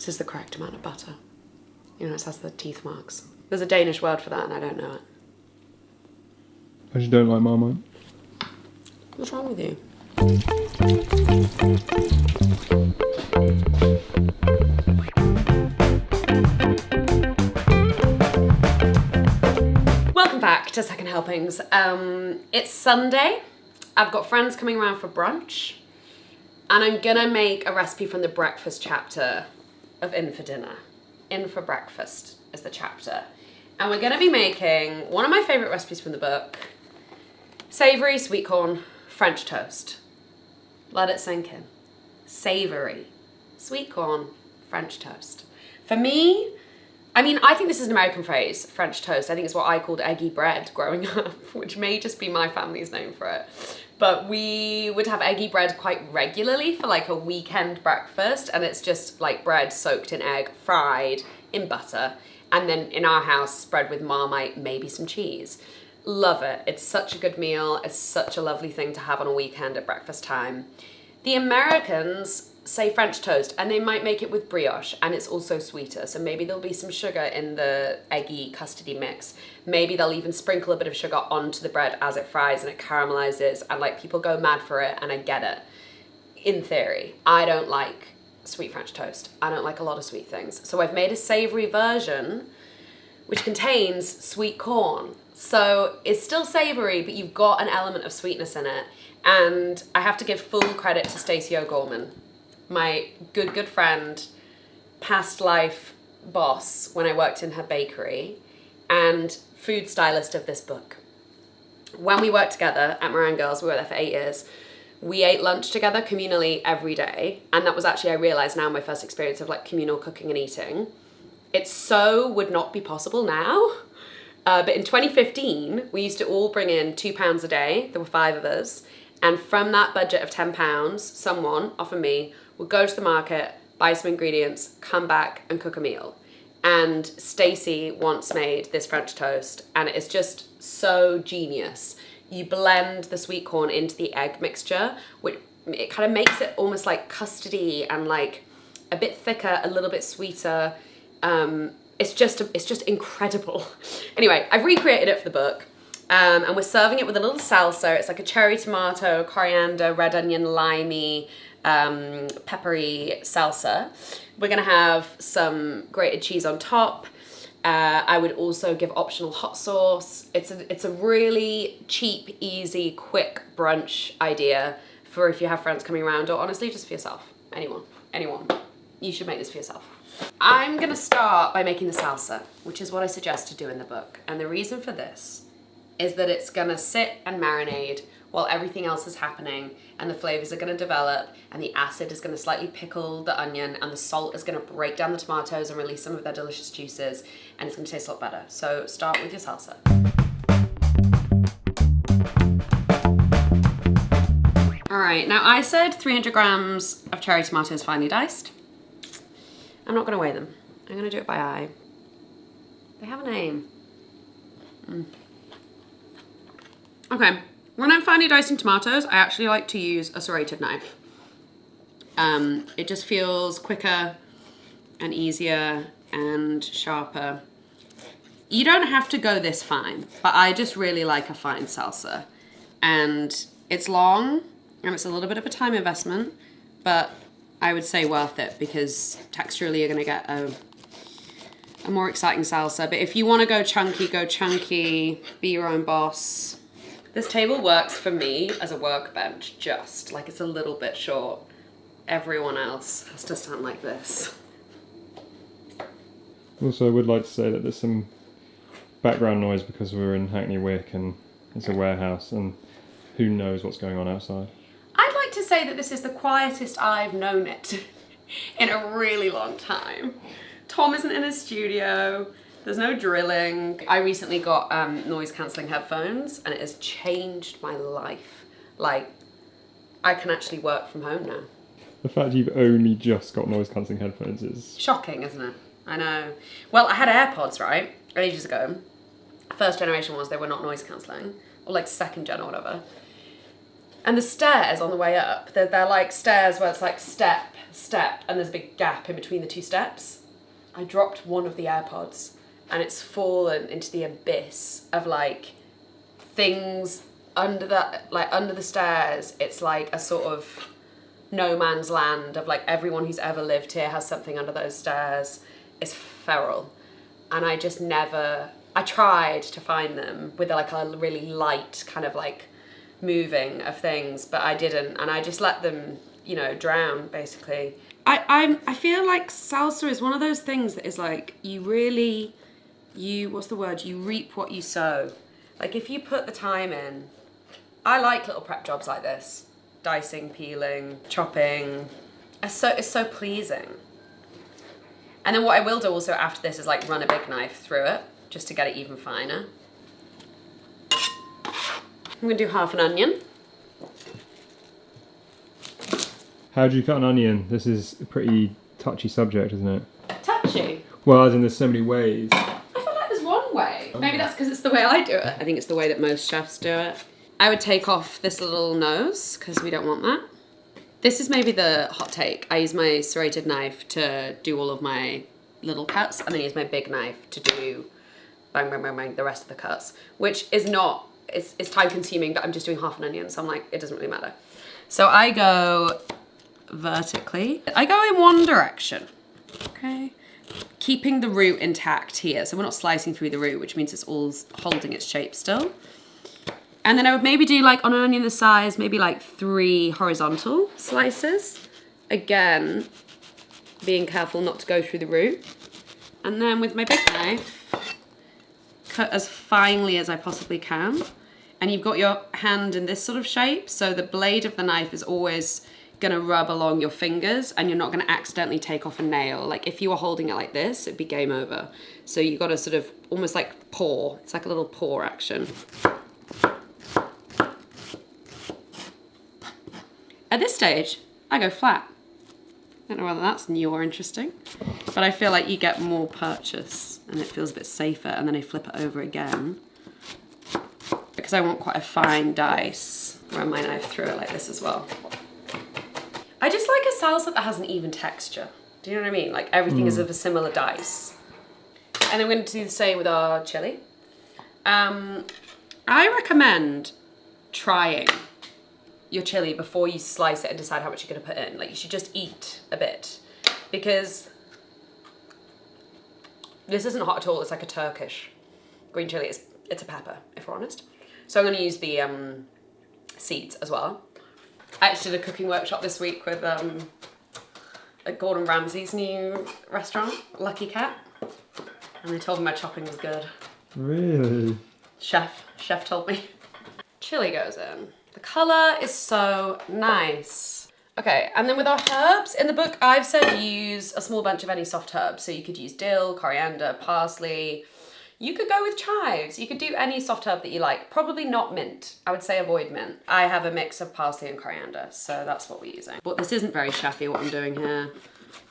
This is the correct amount of butter. You know, it has the teeth marks. There's a Danish word for that and I don't know it. I just don't like Marmite. What's wrong with you? Welcome back to Second Helpings. It's Sunday. I've got friends coming around for brunch. And I'm gonna make a recipe from the breakfast chapter of In for Dinner. In for Breakfast is the chapter. And we're gonna be making one of my favorite recipes from the book, savoury sweetcorn French toast. Let it sink in. Savoury sweetcorn French toast. For me, I think this is an American phrase, French toast. I think it's what I called eggy bread growing up, which may just be my family's name for it. But we would have eggy bread quite regularly for like a weekend breakfast, and it's just like bread soaked in egg, fried in butter, and then in our house, spread with Marmite, maybe some cheese. Love it. It's such a good meal. It's such a lovely thing to have on a weekend at breakfast time. The Americans say French toast, and they might make it with brioche, and it's also sweeter, so maybe there'll be some sugar in the eggy custardy mix. Maybe they'll even sprinkle a bit of sugar onto the bread as it fries and it caramelizes, and like people go mad for it, and I get it. In theory, I don't like sweet French toast. I don't like a lot of sweet things, so I've made a savory version which contains sweet corn. So it's still savory, but you've got an element of sweetness in it. And I have to give full credit to Stacey O'Gorman, my good friend, past life boss when I worked in her bakery, and food stylist of this book. When we worked together at Meringue Girls, we were there for 8 years, we ate lunch together communally every day. And that was actually, I realized now, my first experience of like communal cooking and eating. It so would not be possible now. But in 2015, we used to all bring in £2 a day. There were 5 of us. And from that budget of £10, someone, often me, would go to the market, buy some ingredients, come back and cook a meal. And Stacey once made this French toast, and it is just so genius. You blend the sweet corn into the egg mixture, which it kind of makes it almost like custardy and like a bit thicker, a little bit sweeter. It's just incredible. Anyway, I've recreated it for the book. And we're serving it with a little salsa. It's like a cherry tomato, coriander, red onion, limey, peppery salsa. We're gonna have some grated cheese on top. I would also give optional hot sauce. It's a really cheap, easy, quick brunch idea for if you have friends coming around, or honestly, just for yourself. Anyone. You should make this for yourself. I'm gonna start by making the salsa, which is what I suggest to do in the book. And the reason for this is that it's gonna sit and marinate while everything else is happening, and the flavors are gonna develop, and the acid is gonna slightly pickle the onion, and the salt is gonna break down the tomatoes and release some of their delicious juices, and it's gonna taste a lot better. So start with your salsa. All right, now I said 300 grams of cherry tomatoes finely diced. I'm not gonna weigh them. I'm gonna do it by eye. They have a name. Okay, when I'm finely dicing tomatoes, I actually like to use a serrated knife. It just feels quicker and easier and sharper. You don't have to go this fine, but I just really like a fine salsa. And it's long, and it's a little bit of a time investment, but I would say worth it, because texturally you're gonna get a more exciting salsa. But if you wanna go chunky, be your own boss. This table works for me as a workbench, just like it's a little bit short. Everyone else has to stand like this. Also, I would like to say that there's some background noise because we're in Hackney Wick and it's a warehouse, and who knows what's going on outside. I'd like to say that this is the quietest I've known it in a really long time. Tom isn't in his studio. There's no drilling. I recently got noise cancelling headphones, and it has changed my life. Like, I can actually work from home now. The fact you've only just got noise cancelling headphones is shocking, isn't it? I know. Well, I had AirPods, right, ages ago. First generation ones, they were not noise cancelling, or like second gen or whatever. And the stairs on the way up, they're like stairs where it's like step, and there's a big gap in between the two steps. I dropped one of the AirPods and it's fallen into the abyss of like things under the stairs. It's like a sort of no man's land of like everyone who's ever lived here has something under those stairs. It's feral. And I just never, I tried to find them with like a really light kind of like moving of things, but I didn't, and I just let them, you know, drown basically. I feel like salsa is one of those things that is like you reap what you sow. Like if you put the time in, I like little prep jobs like this, dicing, peeling, chopping. It's so pleasing. And then what I will do also after this is like run a big knife through it just to get it even finer. I'm gonna do half an onion. How do you cut an onion? This is a pretty touchy subject, isn't it? Touchy? Well, as in there's so many ways. I feel like there's one way. Maybe that's because it's the way I do it. I think it's the way that most chefs do it. I would take off this little nose because we don't want that. This is maybe the hot take. I use my serrated knife to do all of my little cuts and then use my big knife to do bang, bang, bang, bang, the rest of the cuts, which is not, it's time consuming, but I'm just doing half an onion, so I'm like, it doesn't really matter. So I go vertically. I go in one direction, okay? Keeping the root intact here. So we're not slicing through the root, which means it's all holding its shape still. And then I would maybe do like on an onion this size, maybe like 3 horizontal slices. Again, being careful not to go through the root. And then with my big knife, cut as finely as I possibly can. And you've got your hand in this sort of shape, so the blade of the knife is always gonna rub along your fingers and you're not gonna accidentally take off a nail. Like if you were holding it like this, it'd be game over. So you gotta sort of almost like paw. It's like a little paw action. At this stage, I go flat. I don't know whether that's new or interesting, but I feel like you get more purchase and it feels a bit safer, and then I flip it over again because I want quite a fine dice. Run my knife through it like this as well. I just like a salsa that has an even texture. Do you know what I mean? Like everything is of a similar dice. And then we're going to do the same with our chili. I recommend trying your chili before you slice it and decide how much you're going to put in. Like you should just eat a bit, because this isn't hot at all. It's like a Turkish green chili. It's a pepper, if we're honest. So I'm going to use the seeds as well. I actually did a cooking workshop this week with like Gordon Ramsay's new restaurant, Lucky Cat, and they told me my chopping was good. Really? Chef told me. Chili goes in. The colour is so nice. Okay, and then with our herbs, in the book I've said use a small bunch of any soft herbs. So you could use dill, coriander, parsley. You could go with chives. You could do any soft herb that you like. Probably not mint. I would say avoid mint. I have a mix of parsley and coriander, so that's what we're using. But this isn't very chefy what I'm doing here,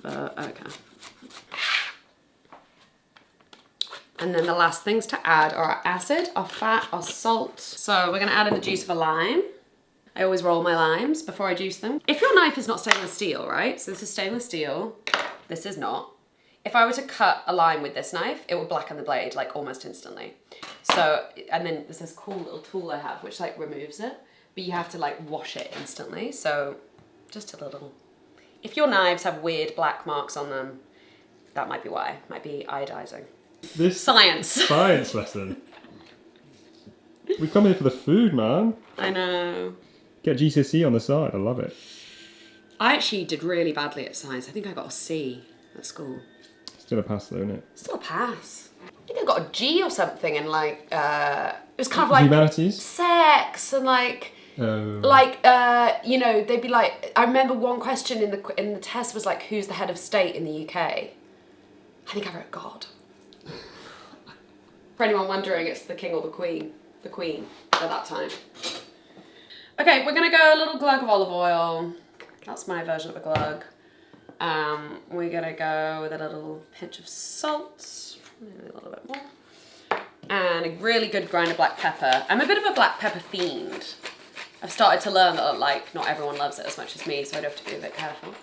but okay. And then the last things to add are our acid, our fat, our salt. So we're gonna add in the juice of a lime. I always roll my limes before I juice them. If your knife is not stainless steel, right? So this is stainless steel, this is not. If I were to cut a lime with this knife, it would blacken the blade like almost instantly. So, and then there's this cool little tool I have which like removes it, but you have to like wash it instantly. So just a little. If your knives have weird black marks on them, that might be why. Might be iodizing. This Science lesson. We come here for the food, man. I know. Get GCSE on the side. I love it. I actually did really badly at science. I think I got a C at school. Still a pass though, isn't it? Still a pass. I think I got a G or something in like, it was kind of like humanities? Sex and like, you know, they'd be like, I remember one question in the test was like, who's the head of state in the UK? I think I wrote God. For anyone wondering, it's the king or the queen. The queen at that time. Okay, we're gonna go a little glug of olive oil. That's my version of a glug. We're gonna go with a little pinch of salt, maybe a little bit more. And a really good grind of black pepper. I'm a bit of a black pepper fiend. I've started to learn that like not everyone loves it as much as me, so I'd have to be a bit careful.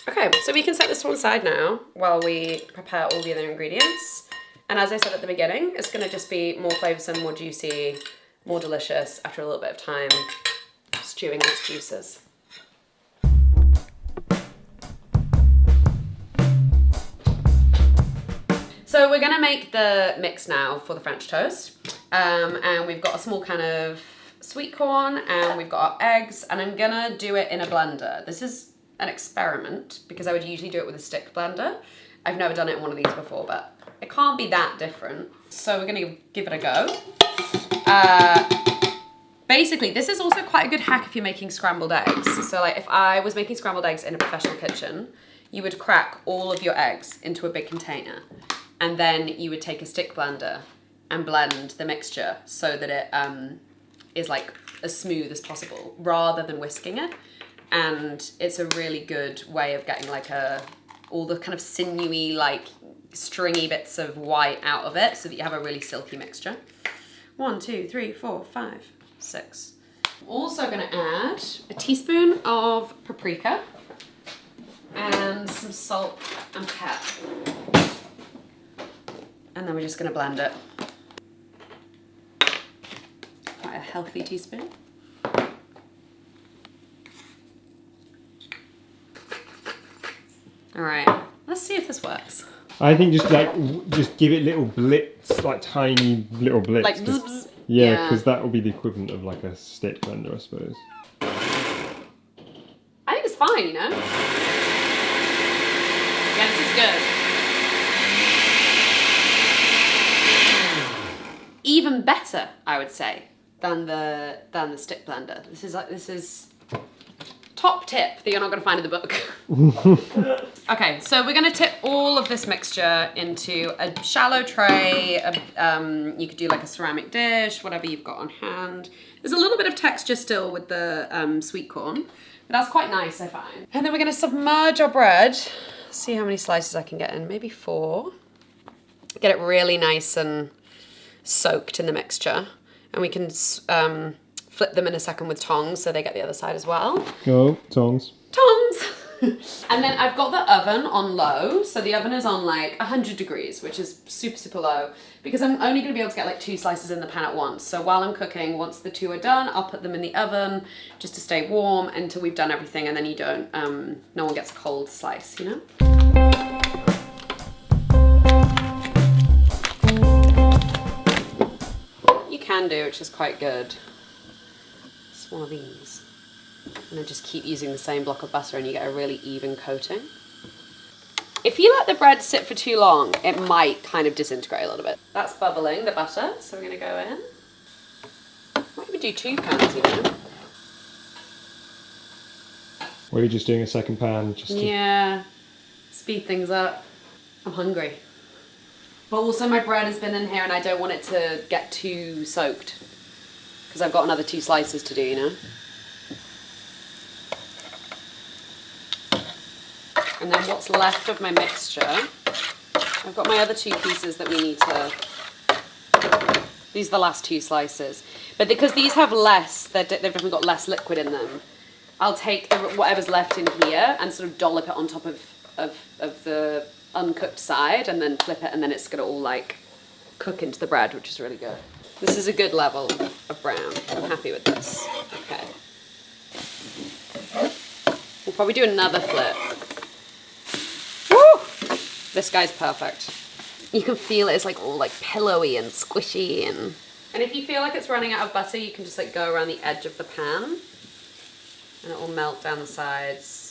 Okay, so we can set this to one side now while we prepare all the other ingredients. And as I said at the beginning, it's gonna just be more flavoursome, more juicy, more delicious after a little bit of time stewing its juices. So we're gonna make the mix now for the French toast. And we've got a small can of sweet corn and we've got our eggs, and I'm gonna do it in a blender. This is an experiment because I would usually do it with a stick blender. I've never done it in one of these before, but it can't be that different. So we're gonna give it a go. Basically, this is also quite a good hack if you're making scrambled eggs. So like if I was making scrambled eggs in a professional kitchen, you would crack all of your eggs into a big container, and then you would take a stick blender and blend the mixture so that it is like as smooth as possible rather than whisking it. And it's a really good way of getting like all the kind of sinewy, like stringy bits of white out of it so that you have a really silky mixture. 1, 2, 3, 4, 5, 6. I'm also gonna add a teaspoon of paprika and some salt and pepper. And then we're just gonna blend it. Quite a healthy teaspoon. All right, let's see if this works. I think just give it little blitz, like tiny little blitz. Like bzz, yeah, because that will be the equivalent of like a stick blender, I suppose. I think it's fine, you know? Yeah, this is good. Even better, I would say, than the stick blender. This is top tip that you're not going to find in the book. Okay, so we're going to tip all of this mixture into a shallow tray. You could do like a ceramic dish, whatever you've got on hand. There's a little bit of texture still with the sweet corn, but that's quite nice, I find. And then we're going to submerge our bread. See how many slices I can get in, maybe 4. Get it really nice and soaked in the mixture. And we can flip them in a second with tongs so they get the other side as well. Oh, tongs. Tongs! And then I've got the oven on low. So the oven is on like 100 degrees, which is super, super low, because I'm only gonna be able to get like 2 slices in the pan at once. So while I'm cooking, once the 2 are done, I'll put them in the oven just to stay warm until we've done everything, and then you don't, no one gets a cold slice, you know? You can do, which is quite good. It's one of these. And then just keep using the same block of butter and you get a really even coating. If you let the bread sit for too long, it might kind of disintegrate a little bit. That's bubbling, the butter, so we're gonna go in. Might even do 2 pans, you know? Or are you just doing a second pan? Yeah, speed things up. I'm hungry. But also my bread has been in here and I don't want it to get too soaked, because I've got another 2 slices to do, you know? And then what's left of my mixture, I've got my other 2 pieces that we need to, these are the last 2 slices. But because these have less, they've definitely got less liquid in them, I'll take whatever's left in here and sort of dollop it on top of the uncooked side and then flip it, and then it's gonna all like cook into the bread, which is really good. This is a good level of brown. I'm happy with this. Okay. We'll probably do another flip. Woo! This guy's perfect. You can feel it's like all like pillowy and squishy, and if you feel like it's running out of butter, you can just like go around the edge of the pan and it will melt down the sides.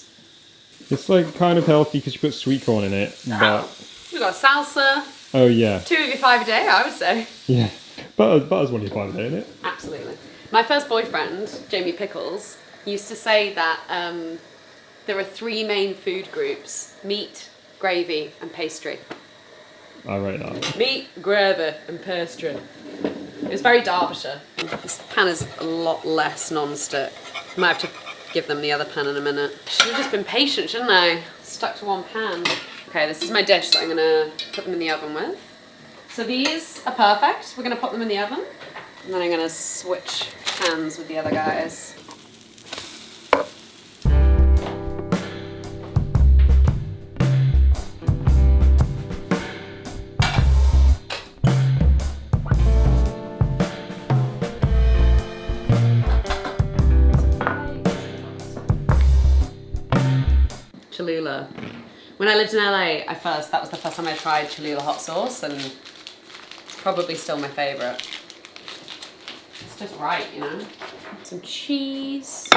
It's like kind of healthy because you put sweet corn in it, but we've got salsa. Oh yeah. 2 of your 5 a day, I would say. Yeah, butter's 1 of your 5 a day, isn't it? Absolutely. My first boyfriend, Jamie Pickles, used to say that there are 3 main food groups: meat, gravy, and pastry. I write that. Meat, gravy, and pastry. It was very Derbyshire. This pan is a lot less non-stick. Might have to give them the other pan in a minute. Should have just been patient, shouldn't I? Stuck to 1 pan. Okay, this is my dish that I'm gonna put them in the oven with. So these are perfect. We're gonna put them in the oven, and then I'm gonna switch hands with the other guys. Cholula. When I lived in LA, that was the first time I tried Cholula hot sauce, and it's probably still my favourite. It's just right, you know? Some cheese.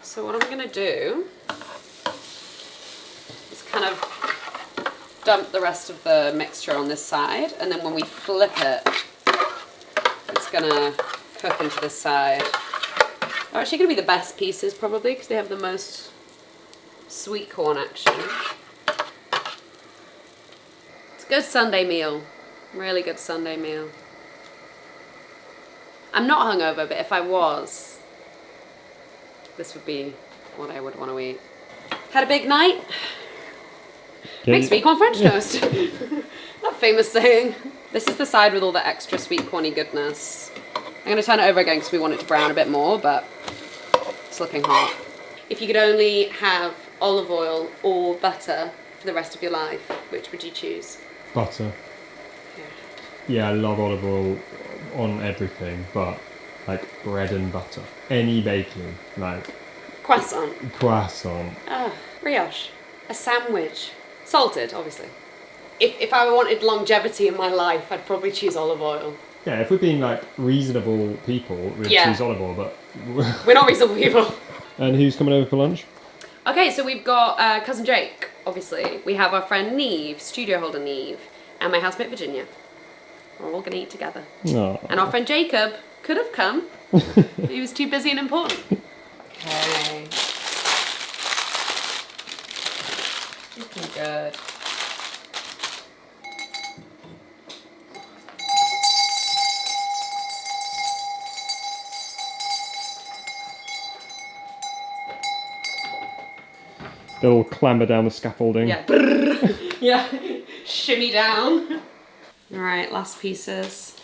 So what I'm gonna do is kind of dump the rest of the mixture on this side, and then when we flip it, it's gonna cook into this side. They're actually gonna be the best pieces probably, because they have the most sweet corn action. It's a good Sunday meal. Really good Sunday meal. I'm not hungover, but if I was, this would be what I would want to eat. Had a big night. Make sweetcorn French toast. That famous saying. This is the side with all the extra sweet corny goodness. I'm going to turn it over again because we want it to brown a bit more, but it's looking hot. If you could only have olive oil or butter for the rest of your life, which would you choose? Butter. Yeah, I love olive oil on everything, but like bread and butter. Any baking, like... Croissant. Brioche. A sandwich. Salted, obviously. If I wanted longevity in my life, I'd probably choose olive oil. Yeah, if we're being like reasonable people, we'd choose olive oil, but... We're not reasonable people. And who's coming over for lunch? Okay, so we've got Cousin Jake, obviously. We have our friend Neve, studio holder Neve, and my housemate Virginia. We're all going to eat together. Aww. And our friend Jacob could have come. He was too busy and important. Okay. Looking good. They'll clamber down the scaffolding. Yeah. Yeah. Shimmy down. All right, last pieces.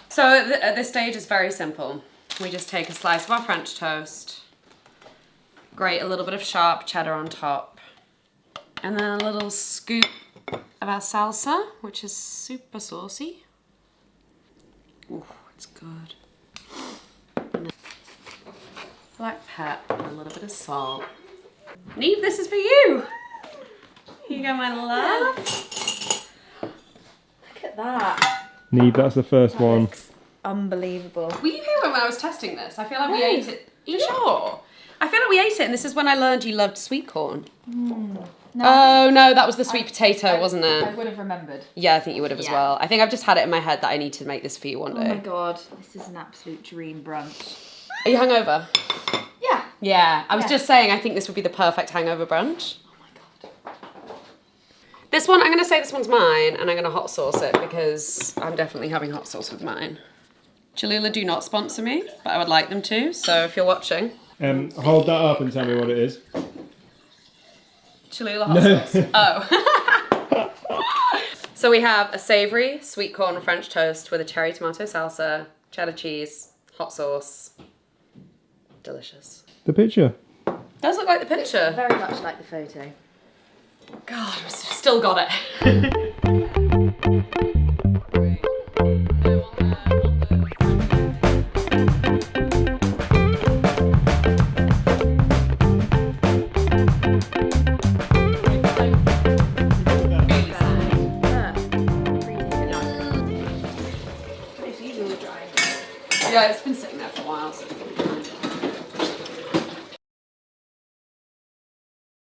So at this stage, it's very simple. We just take a slice of our French toast, grate a little bit of sharp cheddar on top, and then a little scoop of our salsa, which is super saucy. Ooh, it's good. Black pepper and a little bit of salt. Neve, this is for you. Here you go, my love. Look at that. Neve, that's the first one. Unbelievable. Were you here when I was testing this? I feel like we ate it. Are you sure? I feel like we ate it, and this is when I learned you loved sweet corn. No, Oh no, that was the sweet potato, wasn't it? I would have remembered. Yeah, I think you would have as well. I think I've just had it in my head that I need to make this for you one day. Oh my god, this is an absolute dream brunch. Are you hungover? Yeah. Yeah, I was just saying I think this would be the perfect hangover brunch. Oh my god. This one, I'm going to say this one's mine, and I'm going to hot sauce it because I'm definitely having hot sauce with mine. Cholula do not sponsor me, but I would like them to, so if you're watching. Hold that up and tell me what it is. Cholula hot sauce. Oh. So we have a savoury sweet corn French toast with a cherry tomato salsa, cheddar cheese, hot sauce. Delicious. The picture. Does look like the picture. Very much like the photo. God, we've still got it. Yeah, it's been